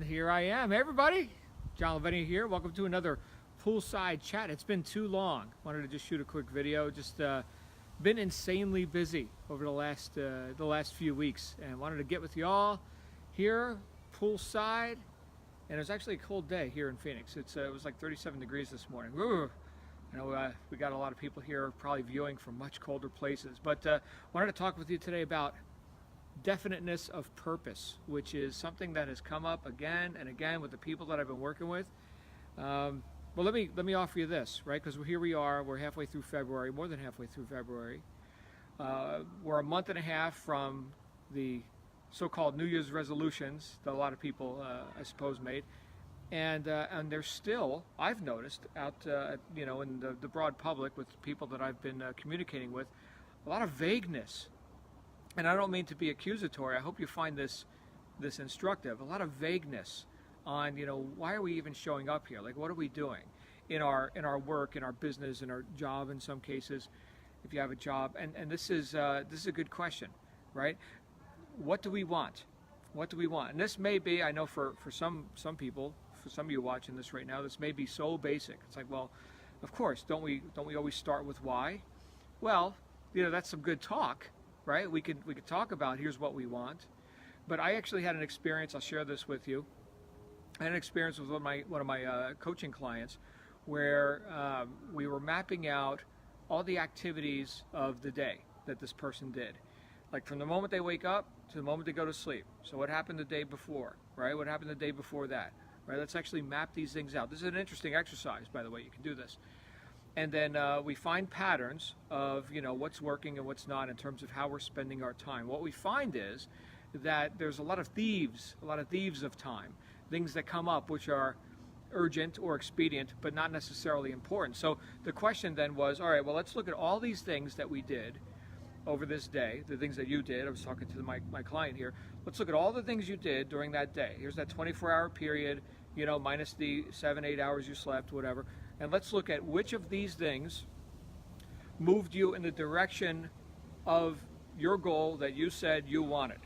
here I am. Hey everybody, John Lavinia here. Welcome to another poolside chat. It's been too long. Wanted to just shoot a quick video. Just been insanely busy over the last few weeks, and wanted to get with y'all here poolside. And it was actually a cold day here in Phoenix. It was like 37 degrees this morning. Ooh. I know we got a lot of people here probably viewing from much colder places, but wanted to talk with you today about definiteness of purpose, which is something that has come up again and again with the people that I've been working with. Well, let me offer you this, right? Because here we are, we're halfway through February, more than halfway through February. We're a month and a half from the so-called New Year's resolutions that a lot of people, I suppose, made. And there's still, I've noticed, out in the broad public with people that I've been communicating with, a lot of vagueness. And I don't mean to be accusatory. I hope you find this instructive. A lot of vagueness on, why are we even showing up here? Like, what are we doing in our work, in our business, in our job in some cases, if you have a job? And this is a good question, right? What do we want? What do we want? And this may be, I know for some people, for some of you watching this right now, this may be so basic. It's like, well, of course, don't we always start with why? Well, that's some good talk, right? We could talk about here's what we want. But I actually had an experience. I'll share this with you. I had an experience with one of my coaching clients where we were mapping out all the activities of the day that this person did, like from the moment they wake up to the moment they go to sleep. So what happened the day before, right? What happened the day before that, right? Let's actually map these things out. This is an interesting exercise, by the way. You can do this. And then we find patterns of what's working and what's not in terms of how we're spending our time. What we find is that there's a lot of thieves of time, things that come up which are urgent or expedient, but not necessarily important. So the question then was, all right, well, let's look at all these things that we did over this day, the things that you did. I was talking to my client here. Let's look at all the things you did during that day. Here's that 24-hour period, minus the 7-8 hours you slept, whatever. And let's look at which of these things moved you in the direction of your goal that you said you wanted,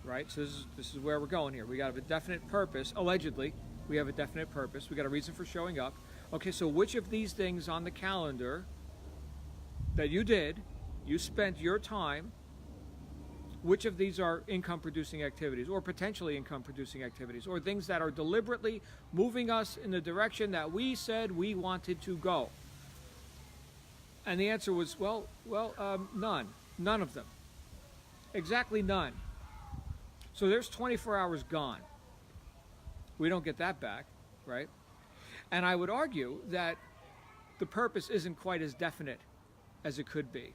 right? So this is where we're going here. We got a definite purpose, allegedly. We have a definite purpose. We got a reason for showing up. Okay, so which of these things on the calendar that you did, you spent your time, which of these are income-producing activities or potentially income-producing activities or things that are deliberately moving us in the direction that we said we wanted to go? And the answer was, none. None of them. Exactly none. So there's 24 hours gone. We don't get that back, right? And I would argue that the purpose isn't quite as definite as it could be.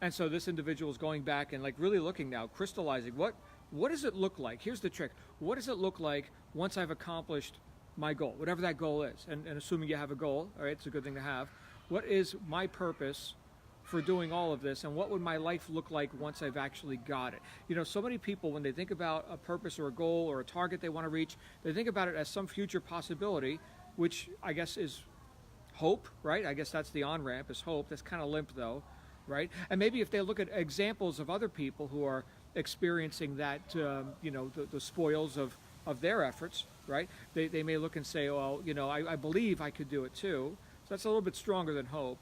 And so this individual is going back and really looking now, crystallizing what does it look like? Here's the trick. What does it look like once I've accomplished my goal, whatever that goal is? And assuming you have a goal, all right, it's a good thing to have. What is my purpose for doing all of this, and what would my life look like once I've actually got it? So many people, when they think about a purpose or a goal or a target they want to reach, they think about it as some future possibility, which I guess is hope, right? I guess that's the on-ramp, is hope. That's kind of limp though, right? And maybe if they look at examples of other people who are experiencing that, the spoils of their efforts, right? They may look and say, well, I believe I could do it too. So that's a little bit stronger than hope,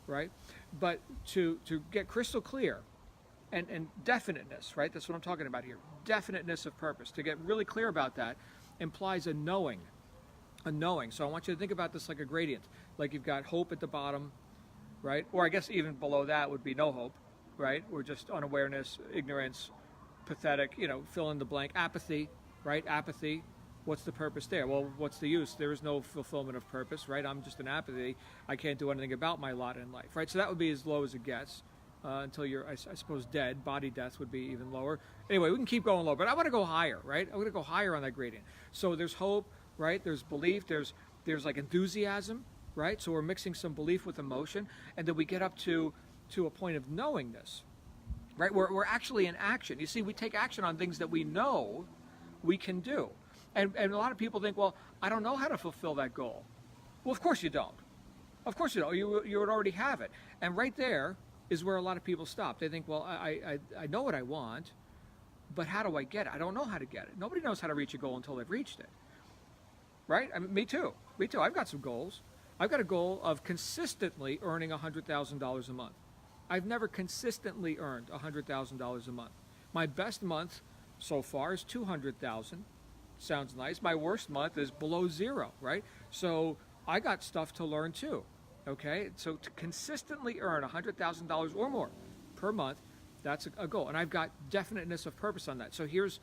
right? But to get crystal clear and definiteness, right? That's what I'm talking about here. Definiteness of purpose. To get really clear about that implies a knowing. A knowing. So I want you to think about this like a gradient. Like you've got hope at the bottom, right? Or I guess even below that would be no hope, right? Or just unawareness, ignorance, pathetic, fill in the blank. Apathy, right? Apathy. What's the purpose there? Well, what's the use? There is no fulfillment of purpose, right? I'm just in apathy. I can't do anything about my lot in life, right? So that would be as low as it gets until you're, I suppose, dead. Body death would be even lower. Anyway, we can keep going lower, but I want to go higher, right? I want to go higher on that gradient. So there's hope, right? There's belief. There's like enthusiasm, right? So we're mixing some belief with emotion, and then we get up to a point of knowingness, right? We're actually in action. You see, we take action on things that we know we can do. And a lot of people think, well, I don't know how to fulfill that goal. Well, of course you don't. Of course you don't. You would already have it. And right there is where a lot of people stop. They think, well, I know what I want, but how do I get it? I don't know how to get it. Nobody knows how to reach a goal until they've reached it, right? I mean, me too. I've got some goals. I've got a goal of consistently earning $100,000 a month. I've never consistently earned $100,000 a month. My best month so far is $200,000. Sounds nice. My worst month is below zero, right? So I got stuff to learn too, okay? So to consistently earn $100,000 or more per month, that's a goal. And I've got definiteness of purpose on that. So here's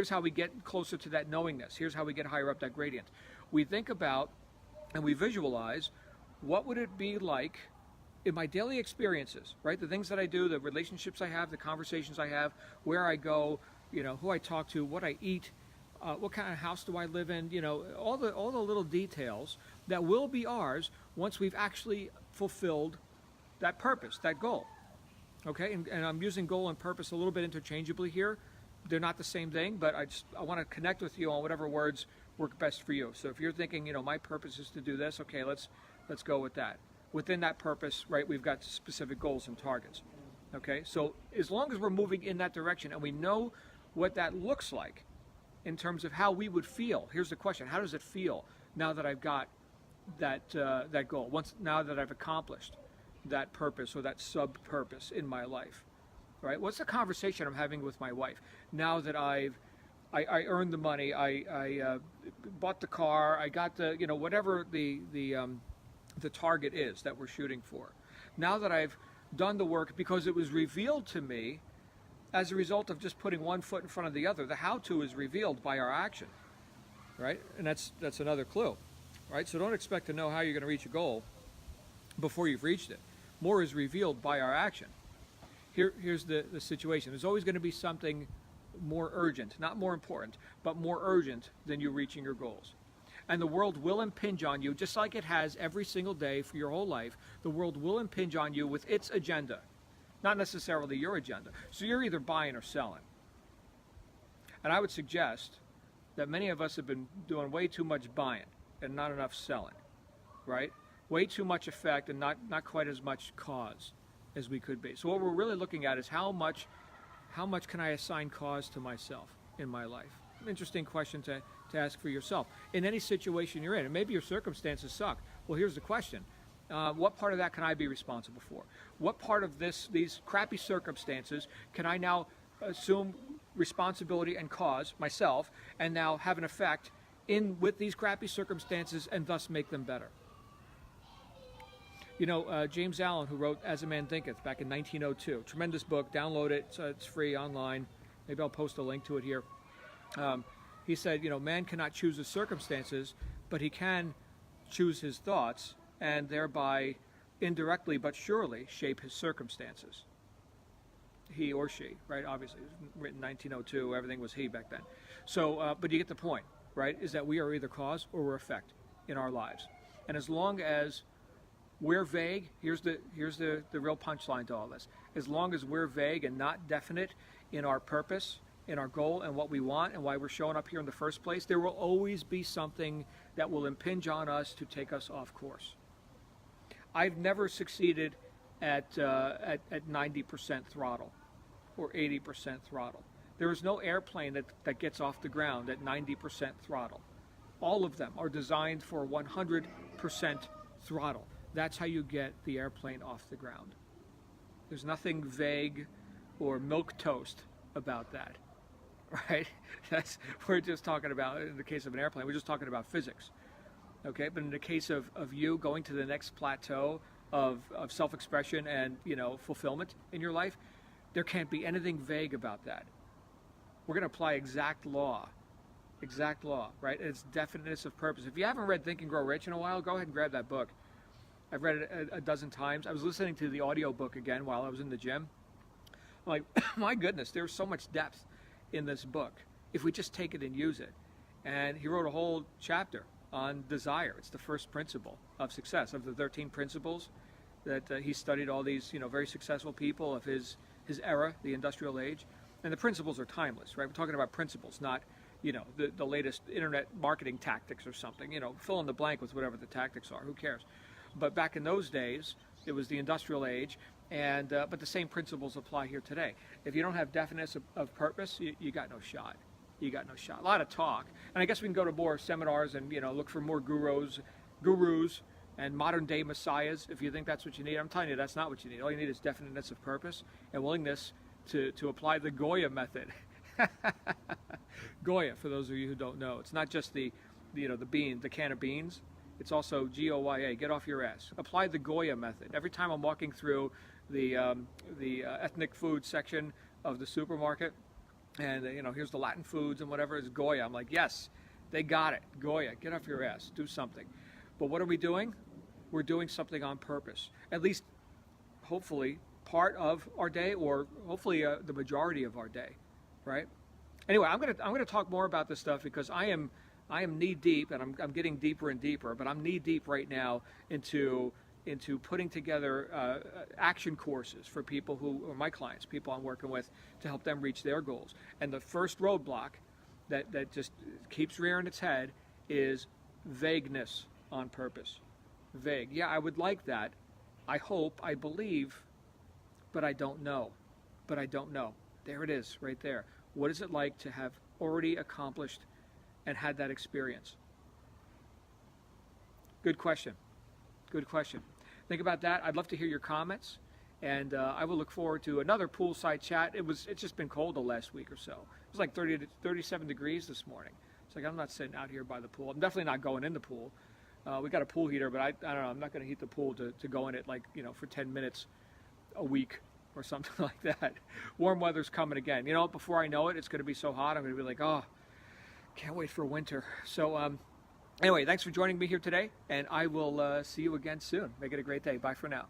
how we get closer to that knowingness. Here's how we get higher up that gradient. We think about and we visualize what would it be like in my daily experiences, right? The things that I do, the relationships I have, the conversations I have, where I go, who I talk to, what I eat, what kind of house do I live in, all the little details that will be ours once we've actually fulfilled that purpose, that goal. Okay, and I'm using goal and purpose a little bit interchangeably here. They're not the same thing, but I want to connect with you on whatever words work best for you. So if you're thinking, my purpose is to do this, okay, let's go with that. Within that purpose, right, we've got specific goals and targets. Okay, so as long as we're moving in that direction and we know what that looks like in terms of how we would feel. Here's the question: how does it feel now that I've got that goal? Now that I've accomplished that purpose or that sub-purpose in my life, right? What's the conversation I'm having with my wife now that I earned the money, I bought the car, I got the whatever the target is that we're shooting for. Now that I've done the work because it was revealed to me as a result of just putting one foot in front of the other. The how-to is revealed by our action, right? And that's another clue, right? So don't expect to know how you're going to reach a goal before you've reached it. More is revealed by our action. Here's the situation. There's always going to be something more urgent, not more important, but more urgent than you reaching your goals. And the world will impinge on you, just like it has every single day for your whole life. The world will impinge on you with its agenda, not necessarily your agenda. So you're either buying or selling. And I would suggest that many of us have been doing way too much buying and not enough selling, right? Way too much effect and not quite as much cause as we could be. So what we're really looking at is how much can I assign cause to myself in my life? An interesting question to ask for yourself in any situation you're in. And maybe your circumstances suck. Well, here's the question. What part of that can I be responsible for? What part of these crappy circumstances can I now assume responsibility and cause myself and now have an effect with these crappy circumstances and thus make them better? James Allen, who wrote As a Man Thinketh back in 1902, tremendous book, download it, it's free online. Maybe I'll post a link to it here. He said, man cannot choose his circumstances, but he can choose his thoughts and thereby indirectly but surely shape his circumstances. He or she, right? Obviously, it was written in 1902, everything was he back then. So, but you get the point, right? Is that we are either cause or we're effect in our lives. And as long as we're vague, here's the real punchline to all this. As long as we're vague and not definite in our purpose, in our goal and what we want and why we're showing up here in the first place, there will always be something that will impinge on us to take us off course. I've never succeeded at 90% throttle or 80% throttle. There is no airplane that gets off the ground at 90% throttle. All of them are designed for 100% throttle. That's how you get the airplane off the ground. There's nothing vague or milquetoast about that, right? We're just talking about, in the case of an airplane, we're just talking about physics, okay? But in the case of you going to the next plateau of self-expression and, fulfillment in your life, there can't be anything vague about that. We're going to apply exact law, right? It's definiteness of purpose. If you haven't read Think and Grow Rich in a while, go ahead and grab that book. I've read it a dozen times. I was listening to the audio book again while I was in the gym. I'm like, my goodness, there's so much depth in this book if we just take it and use it. And he wrote a whole chapter on desire. It's the first principle of success. Of the 13 principles that he studied all these, very successful people of his era, the industrial age. And the principles are timeless, right? We're talking about principles, not, the latest internet marketing tactics or something. Fill in the blank with whatever the tactics are. Who cares? But back in those days, it was the industrial age, And but the same principles apply here today. If you don't have definiteness of purpose, you got no shot. You got no shot. A lot of talk, and I guess we can go to more seminars and look for more gurus, and modern day messiahs. If you think that's what you need, I'm telling you that's not what you need. All you need is definiteness of purpose and willingness to apply the Goya method. Goya, for those of you who don't know, it's not just the can of beans. It's also Goya. Get off your ass. Apply the Goya method. Every time I'm walking through the ethnic food section of the supermarket, and here's the Latin foods and whatever is Goya. I'm like, yes, they got it. Goya, get off your ass. Do something. But what are we doing? We're doing something on purpose. At least, hopefully, part of our day, or hopefully the majority of our day, right? Anyway, I'm gonna talk more about this stuff because I am knee deep, and I'm getting deeper and deeper. But I'm knee deep right now into putting together action courses for people who are my clients, people I'm working with, to help them reach their goals. And the first roadblock that just keeps rearing its head is vagueness on purpose. Vague. Yeah, I would like that. I hope, I believe, but I don't know. But I don't know. There it is, right there. What is it like to have already accomplished and had that experience? Good question. Good question. Think about that. I'd love to hear your comments, and I will look forward to another poolside chat. It's just been cold the last week or so. It was like 30 to 37 degrees this morning. It's like I'm not sitting out here by the pool. I'm definitely not going in the pool. We got a pool heater, but I don't know. I'm not going to heat the pool to go in it like for 10 minutes a week or something like that. Warm weather's coming again. Before I know it, it's going to be so hot. I'm going to be like, oh, can't wait for winter. So anyway, thanks for joining me here today, and I will see you again soon. Make it a great day. Bye for now.